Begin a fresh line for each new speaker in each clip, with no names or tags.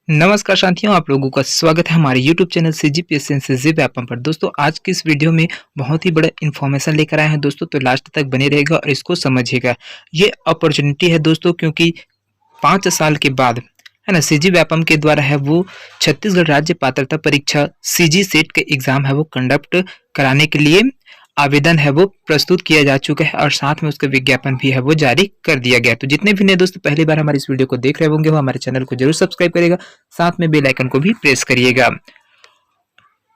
नमस्कार साथियों, आप लोगों का स्वागत है हमारे YouTube channel CGPSC NCC Vyapam पर। दोस्तों आज की इस वीडियो में बहुत ही बड़ा इन्फॉर्मेशन लेकर आए हैं दोस्तों, तो लास्ट तक बने रहेगा और इसको समझिएगा। ये अपॉर्चुनिटी है दोस्तों, क्योंकि 5 साल के बाद है ना सीजी व्यापम के द्वारा है वो छत्तीसगढ़ राज्य पात्रता परीक्षा सीजी सेट के एग्जाम है वो कंडक्ट कराने के लिए आवेदन है वो प्रस्तुत किया जा चुका है और साथ में उसका विज्ञापन भी है वो जारी कर दिया गया है। तो जितने भी नए दोस्त पहली बार हमारे इस वीडियो को देख रहे होंगे वो हमारे चैनल को जरूर सब्सक्राइब करिएगा, साथ में बेल आइकन को भी प्रेस करिएगा।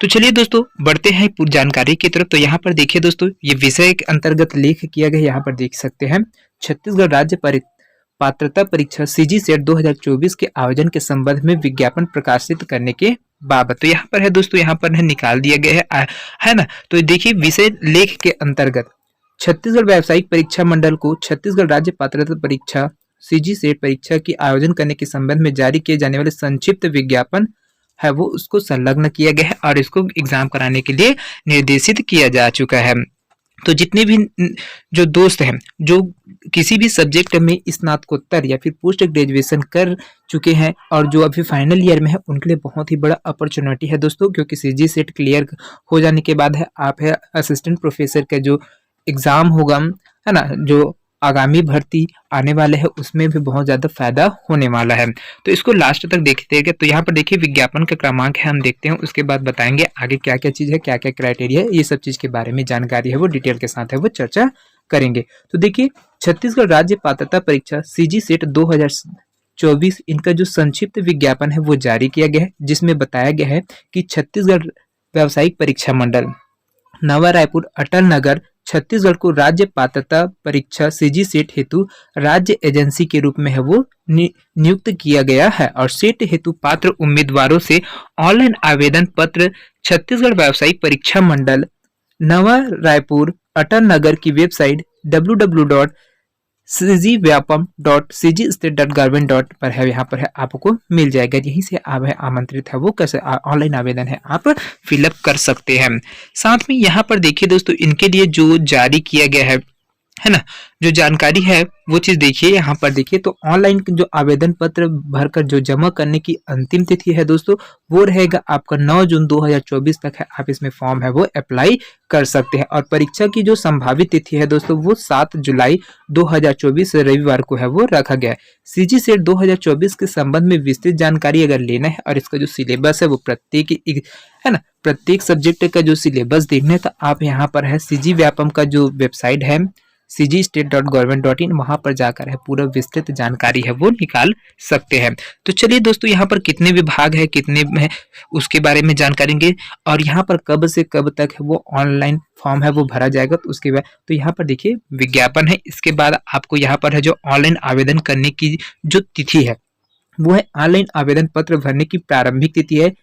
तो चलिए दोस्तों बढ़ते हैं पूरी जानकारी की तरफ। तो यहाँ पर देखिए दोस्तों, ये विषय के अंतर्गत लेख किया गया, यहाँ पर देख सकते हैं छत्तीसगढ़ राज्य पात्रता परीक्षा सीजी सेट 2024 के आयोजन के संबंध में विज्ञापन प्रकाशित करने के बाबत। तो यहाँ पर है दोस्तों, यहाँ पर निकाल दिया गया है ना। तो देखिए विषय लेख के अंतर्गत छत्तीसगढ़ व्यावसायिक परीक्षा मंडल को छत्तीसगढ़ राज्य पात्रता परीक्षा सीजी सेट परीक्षा की आयोजन करने के संबंध में जारी किए जाने वाले संक्षिप्त विज्ञापन है वो उसको संलग्न किया गया है और इसको एग्जाम कराने के लिए निर्देशित किया जा चुका है। तो जितने भी जो दोस्त हैं जो किसी भी सब्जेक्ट में स्नातकोत्तर या फिर पोस्ट ग्रेजुएशन कर चुके हैं और जो अभी फाइनल ईयर में है उनके लिए बहुत ही बड़ा अपॉर्चुनिटी है दोस्तों, क्योंकि सीजी सेट क्लियर हो जाने के बाद है आप है असिस्टेंट प्रोफेसर का जो एग्जाम होगा है ना, जो आगामी भर्ती आने वाले है उसमें भी बहुत ज़्यादा फायदा होने वाला है। तो इसको लास्ट तक देखते हैं। तो यहाँ पर देखिए विज्ञापन का क्रमांक है, हम देखते हैं, उसके बाद बताएंगे आगे क्या क्या चीज़ है, क्या क्या क्राइटेरिया है, ये सब चीज़ के बारे में जानकारी है वो डिटेल के साथ है वो चर्चा करेंगे। तो देखिए छत्तीसगढ़ राज्य पात्रता परीक्षा सीजी सेट 2024 इनका जो संक्षिप्त विज्ञापन है वो जारी किया गया है, जिसमें बताया गया है कि छत्तीसगढ़ व्यावसायिक परीक्षा मंडल नवा रायपुर अटल नगर छत्तीसगढ़ को राज्य पात्रता परीक्षा सीजी सेट हेतु राज्य एजेंसी के रूप में है वो नियुक्त किया गया है और सेट हेतु पात्र उम्मीदवारों से ऑनलाइन आवेदन पत्र छत्तीसगढ़ व्यावसायिक परीक्षा मंडल नवा रायपुर अटल नगर की वेबसाइट www.cgvyapam.cgstate.government पर है, यहाँ पर है आपको मिल जाएगा। यहीं से आप है आमंत्रित है वो कैसे ऑनलाइन आवेदन है आप फिलअप कर सकते हैं। साथ में यहाँ पर देखिए दोस्तों इनके लिए जो जारी किया गया है ना, जो जानकारी है वो चीज देखिए। यहाँ पर देखिए तो ऑनलाइन जो आवेदन पत्र भरकर जो जमा करने की अंतिम तिथि है दोस्तों वो रहेगा आपका 9 जून 2024 तक है, आप इसमें फॉर्म है वो अप्लाई कर सकते हैं। और परीक्षा की जो संभावित तिथि है दोस्तों वो 7 जुलाई 2024 रविवार को है वो रखा गया है। सीजी सेट 2024 के संबंध में विस्तृत जानकारी अगर लेना है और इसका जो सिलेबस है वो प्रत्येक सब्जेक्ट का जो सिलेबस देखना है तो आप यहाँ पर है सीजी व्यापम का जो वेबसाइट है cgstate.government.in वहां पर जाकर है पूरा विस्तृत जानकारी है वो निकाल सकते हैं। तो चलिए दोस्तों यहाँ पर कितने विभाग है कितने में उसके बारे में जानकारी देंगे और यहाँ पर कब से कब तक है वो ऑनलाइन फॉर्म है वो भरा जाएगा। तो उसके बाद तो यहाँ पर देखिए विज्ञापन है, इसके बाद आपको यहाँ पर है जो ऑनलाइन आवेदन करने की जो तिथि है वो है ऑनलाइन आवेदन पत्र भरने की प्रारंभिक तिथि है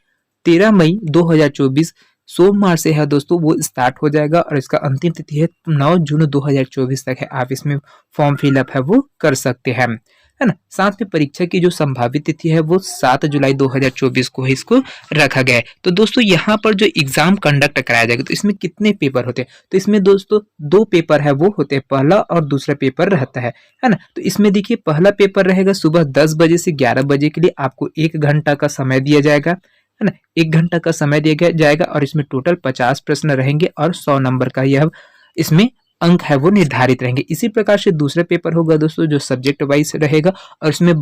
13 मई 2024 सोमवार से है दोस्तों वो स्टार्ट हो जाएगा और इसका अंतिम तिथि है 9 जून 2024 तक है, आप इसमें फॉर्म फिलअप है वो कर सकते हैं, है ना। साथ में परीक्षा की जो संभावित तिथि है वो 7 जुलाई 2024 को इसको रखा गया है। तो दोस्तों यहाँ पर जो एग्जाम कंडक्ट कराया जाएगा तो इसमें कितने पेपर होते हैं, तो इसमें दोस्तों 2 पेपर है वो होते हैं, पहला और दूसरा पेपर रहता है ना। तो इसमें देखिए पहला पेपर रहेगा सुबह 10 बजे से 11 बजे के लिए, आपको 1 घंटा का समय दिया जाएगा, है ना। 1 घंटा का समय दिया जाएगा और इसमें टोटल 50 प्रश्न रहेंगे और 100 नंबर का यह इसमें अंक है वो निर्धारित रहेंगे। इसी प्रकार से दूसरा पेपर होगा दोस्तों जो सब्जेक्ट वाइज रहेगा और इसमें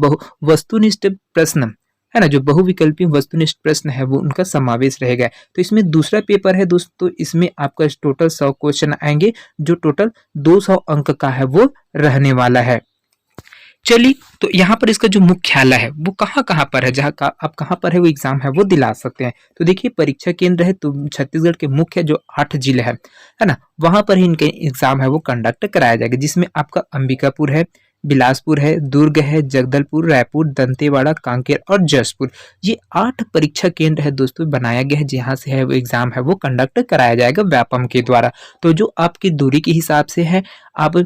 वस्तुनिष्ठ प्रश्न है ना, जो बहुविकल्पी वस्तुनिष्ठ प्रश्न है वो उनका समावेश रहेगा। तो इसमें दूसरा पेपर है दोस्तों, इसमें आपका टोटल 100 क्वेश्चन आएंगे जो टोटल 200 अंक का है वो रहने वाला है। चलिए तो यहाँ पर इसका जो मुख्यालय है वो कहाँ पर है, जहाँ का आप कहाँ पर है वो एग्जाम है वो दिला सकते हैं। तो देखिए परीक्षा केंद्र है तो छत्तीसगढ़ के मुख्य जो 8 जिले है ना, वहां पर ही इनके एग्जाम है वो कंडक्ट कराया जाएगा, जिसमें आपका अंबिकापुर है, बिलासपुर है, दुर्ग है, जगदलपुर, रायपुर, दंतेवाड़ा, कांकेर और जसपुर, ये 8 परीक्षा केंद्र है दोस्तों बनाया गया है जहाँ से है वो एग्जाम है वो कंडक्ट कराया जाएगा व्यापम के द्वारा। तो जो आपकी दूरी के हिसाब से है आप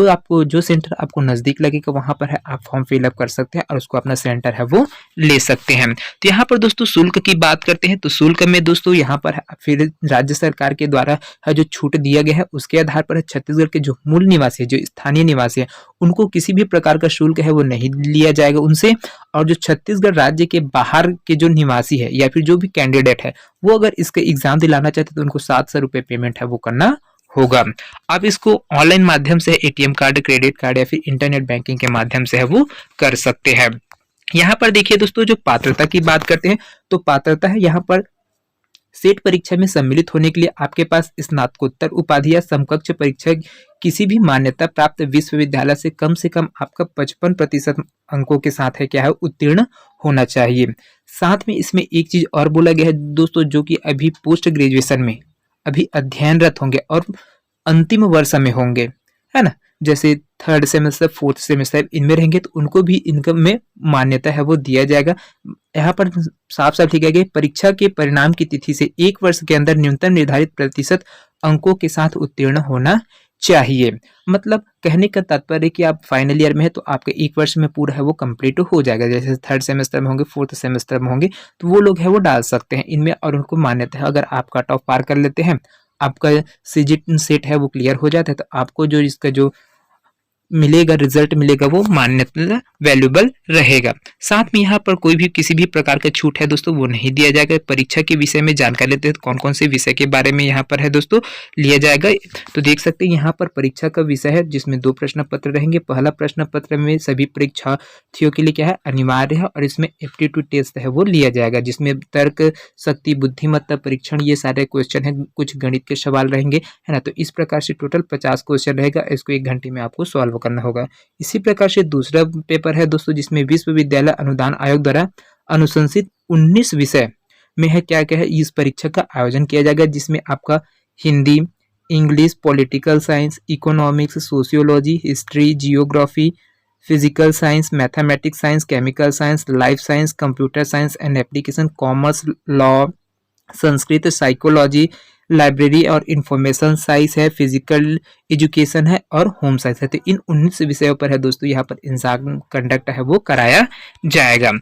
आपको जो सेंटर आपको नज़दीक लगेगा वहाँ पर है आप फॉर्म फिल अप कर सकते हैं और उसको अपना सेंटर है वो ले सकते हैं। तो यहाँ पर दोस्तों शुल्क की बात करते हैं, तो शुल्क में दोस्तों यहाँ पर फिर राज्य सरकार के द्वारा है जो छूट दिया गया है उसके आधार पर छत्तीसगढ़ के जो मूल निवासी है, जो स्थानीय निवासी है, उनको किसी भी प्रकार का शुल्क है वो नहीं लिया जाएगा उनसे। और जो छत्तीसगढ़ राज्य के बाहर के जो निवासी है या फिर जो भी कैंडिडेट है वो अगर इसके एग्जाम दिलाना चाहते हैं तो उनको 700 रुपये पेमेंट है वो करना होगा। आप इसको ऑनलाइन माध्यम से एटीएम कार्ड, क्रेडिट कार्ड या फिर इंटरनेट बैंकिंग के माध्यम से है वो कर सकते हैं। यहाँ पर देखिए दोस्तों जो पात्रता की बात करते हैं तो पात्रता है यहाँ पर सेट परीक्षा में सम्मिलित होने के लिए आपके पास स्नातकोत्तर उपाधि या समकक्ष परीक्षा किसी भी मान्यता प्राप्त विश्वविद्यालय से कम आपका 55% अंकों के साथ है क्या है उत्तीर्ण होना चाहिए। साथ में इसमें एक चीज और बोला गया है दोस्तों, जो कि अभी पोस्ट ग्रेजुएशन में अभी अध्ययनरत होंगे और अंतिम वर्ष में होंगे, है ना, जैसे थर्ड सेमेस्टर, फोर्थ सेमेस्टर इनमें रहेंगे तो उनको भी इनकम में मान्यता है वो दिया जाएगा। यहाँ पर साफ साफ लिखा गया परीक्षा के परिणाम की तिथि से 1 वर्ष के अंदर न्यूनतम निर्धारित प्रतिशत अंकों के साथ उत्तीर्ण होना चाहिए। मतलब कहने का तात्पर्य कि आप फाइनल ईयर में है तो आपके 1 वर्ष में पूरा है वो कंप्लीट हो जाएगा। जैसे थर्ड सेमेस्टर में होंगे, फोर्थ सेमेस्टर में होंगे तो वो लोग है वो डाल सकते हैं इनमें और उनको मान्यता है। अगर आप कट ऑफ पार कर लेते हैं, आपका सीजीट सेट है वो क्लियर हो जाता है तो आपको जो इसका जो मिलेगा रिजल्ट मिलेगा वो मान्यता वैल्यूबल रहेगा। साथ में यहाँ पर कोई भी किसी भी प्रकार का छूट है दोस्तों वो नहीं दिया जाएगा। परीक्षा के विषय में जानकारी लेते हैं तो कौन कौन से विषय के बारे में यहाँ पर है दोस्तों लिया जाएगा। तो देख सकते हैं यहाँ पर परीक्षा का विषय है जिसमें 2 प्रश्न पत्र रहेंगे। पहला प्रश्न पत्र में सभी परीक्षार्थियों के लिए क्या है अनिवार्य है और इसमें एप्टीट्यूड टेस्ट है वो लिया जाएगा जिसमें तर्क शक्ति, बुद्धिमत्ता परीक्षण, ये सारे क्वेश्चन है, कुछ गणित के सवाल रहेंगे, है ना। तो इस प्रकार से टोटल 50 क्वेश्चन रहेगा, इसको 1 घंटे में आपको सॉल्व करना होगा। इसी प्रकार से दूसरा पेपर है दोस्तों जिसमें विश्वविद्यालय अनुदान आयोग द्वारा अनुशंसित 19 विषय में है क्या क्या है इस परीक्षा का आयोजन किया जाएगा, जिसमें आपका Hindi, English, political science, economics, sociology, history, geography, physical science, mathematics science, chemical science, life science, computer science and application, commerce, law, Sanskrit, psychology, library और इंफॉर्मेशन साइंस है, फिजिकल एजुकेशन है और होम साइंस है। तो इन 19 विषयों पर है दोस्तों यहाँ पर एग्जाम कंडक्ट है वो कराया जाएगा।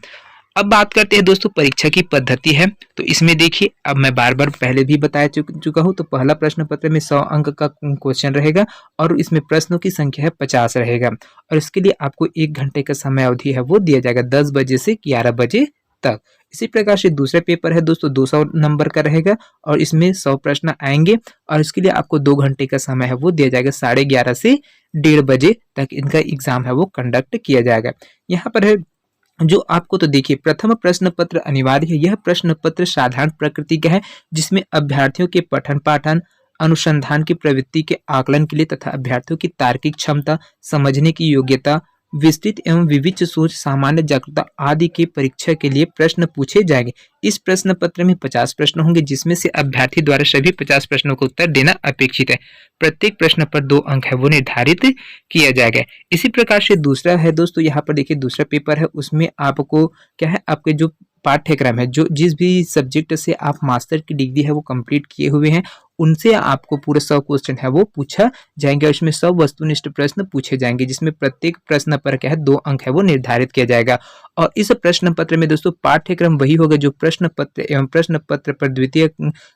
अब बात करते हैं दोस्तों परीक्षा की पद्धति है। तो इसमें देखिए अब मैं बार बार पहले भी बता चुका हूँ। तो पहला प्रश्न पत्र में 100 अंक का क्वेश्चन रहेगा और इसमें प्रश्नों की संख्या है 50 रहेगा और इसके लिए आपको 1 घंटे का समय अवधि है वो दिया जाएगा 10 बजे से 11 बजे तक। इसी प्रकार से दूसरा पेपर है दोस्तों 200 नंबर का रहेगा और इसमें 100 प्रश्न आएंगे और इसके लिए आपको 2 घंटे का समय है वो दिया जाएगा 11:30 से 1:30 बजे तक इनका एग्जाम है वो कंडक्ट किया जाएगा। यहाँ पर है जो आपको तो देखिए प्रथम प्रश्न पत्र अनिवार्य है। यह प्रश्न पत्र साधारण प्रकृति का है जिसमें अभ्यर्थियों के पठन पाठन, अनुसंधान की प्रवृत्ति के आकलन के लिए तथा अभ्यर्थियों की तार्किक क्षमता, समझने की योग्यता, विस्तृत एवं विविध सोच, सामान्य जागरूकता आदि की परीक्षा के लिए प्रश्न पूछे जाएंगे। इस प्रश्न पत्र में 50 प्रश्न होंगे जिसमें से अभ्यर्थी द्वारा सभी 50 प्रश्नों का उत्तर देना अपेक्षित है। प्रत्येक प्रश्न पर 2 अंक है वो निर्धारित किया जाएगा। इसी प्रकार से दूसरा है दोस्तों यहाँ पर देखिए दूसरा पेपर है उसमें आपको क्या है आपके जो पाठ्यक्रम है, जो जिस भी सब्जेक्ट से आप मास्टर की डिग्री है वो कंप्लीट किए हुए हैं उनसे आपको पूरे 100 क्वेश्चन है वो पूछा जाएंगे और इसमें 100 वस्तुनिष्ठ प्रश्न पूछे जाएंगे जिसमें प्रत्येक प्रश्न पर क्या है 2 अंक है वो निर्धारित किया जाएगा। और इस प्रश्न पत्र में दोस्तों पाठ्यक्रम वही होगा जो प्रश्न पत्र एवं प्रश्न पत्र पर द्वितीय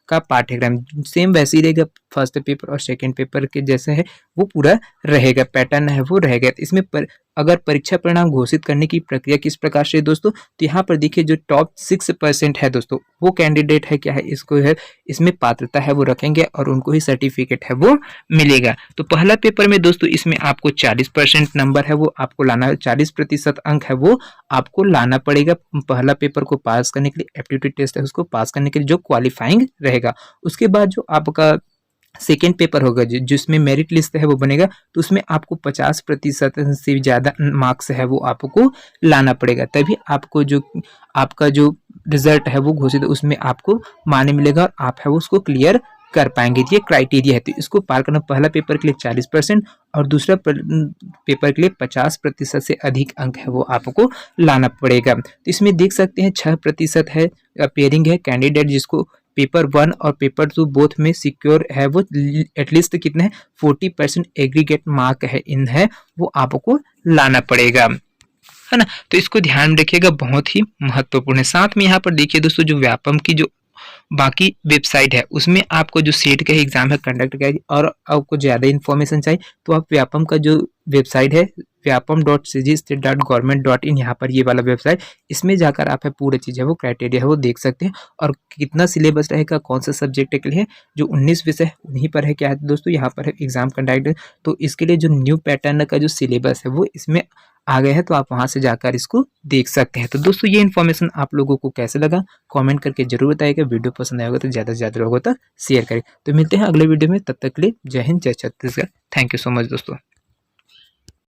का पाठ्यक्रम सेम वैसे ही रहेगा। फर्स्ट पेपर और सेकेंड पेपर के जैसे है वो पूरा रहेगा, पैटर्न है वो रहेगा। इसमें अगर परीक्षा परिणाम घोषित करने की प्रक्रिया किस प्रकार से दोस्तों, तो यहाँ पर देखिए जो टॉप 6% है दोस्तों वो कैंडिडेट है क्या है इसको है इसमें पात्रता है वो रखेंगे और उनको ही सर्टिफिकेट है वो मिलेगा। तो पहला पेपर में दोस्तों इसमें आपको 40% नंबर है वो आपको लाना है, 40% अंक है वो आपको लाना पड़ेगा पहला पेपर को पास करने के लिए। एप्टीट्यूड टेस्ट है उसको पास करने के लिए जो क्वालिफाइंग रहेगा। उसके बाद जो आपका सेकेंड पेपर होगा जिसमें मेरिट लिस्ट है वो बनेगा तो उसमें आपको 50% से ज़्यादा मार्क्स है वो आपको लाना पड़ेगा, तभी आपको जो आपका जो रिजल्ट है वो घोषित है उसमें आपको मान्य मिलेगा और आप है वो उसको क्लियर कर पाएंगे। ये क्राइटेरिया है। तो इसको पार करना पहला पेपर के लिए 40% और दूसरा पेपर के लिए 50% से अधिक अंक है वो आपको लाना पड़ेगा। तो इसमें देख सकते हैं 6% है पेयरिंग है कैंडिडेट जिसको पेपर 1 और पेपर 2 बोथ में सिक्योर है वो एटलीस्ट कितने हैं 40% एग्रीगेट मार्क है इन है वो आपको लाना पड़ेगा, है ना। तो इसको ध्यान में रखिएगा, बहुत ही महत्वपूर्ण है। साथ में यहाँ पर देखिए दोस्तों जो व्यापम की जो बाकी वेबसाइट है उसमें आपको जो सेट का एग्जाम है कंडक्ट किया और आपको ज़्यादा इन्फॉर्मेशन चाहिए तो आप व्यापम का जो वेबसाइट है vyapam.cgstate.government.in यहाँ पर ये वाला वेबसाइट, इसमें जाकर आप है पूरी चीज़ है वो क्राइटेरिया है वो देख सकते हैं और कितना सिलेबस रहेगा कौन सा सब्जेक्ट के लिए जो 19 विषय उन्हीं पर है क्या है दोस्तों यहाँ पर है एग्जाम कंडक्ट। तो इसके लिए जो न्यू पैटर्न का जो सिलेबस है वो इसमें आ गए हैं तो आप वहां से जाकर इसको देख सकते हैं। तो दोस्तों ये इन्फॉर्मेशन आप लोगों को कैसे लगा कमेंट करके जरूर बताइएगा। वीडियो पसंद आएगा तो ज़्यादा से ज़्यादा लोगों तक शेयर करें। तो मिलते हैं अगले वीडियो में, तब तक के लिए जय हिंद जय Chhattisgarh. Thank you so much दोस्तों।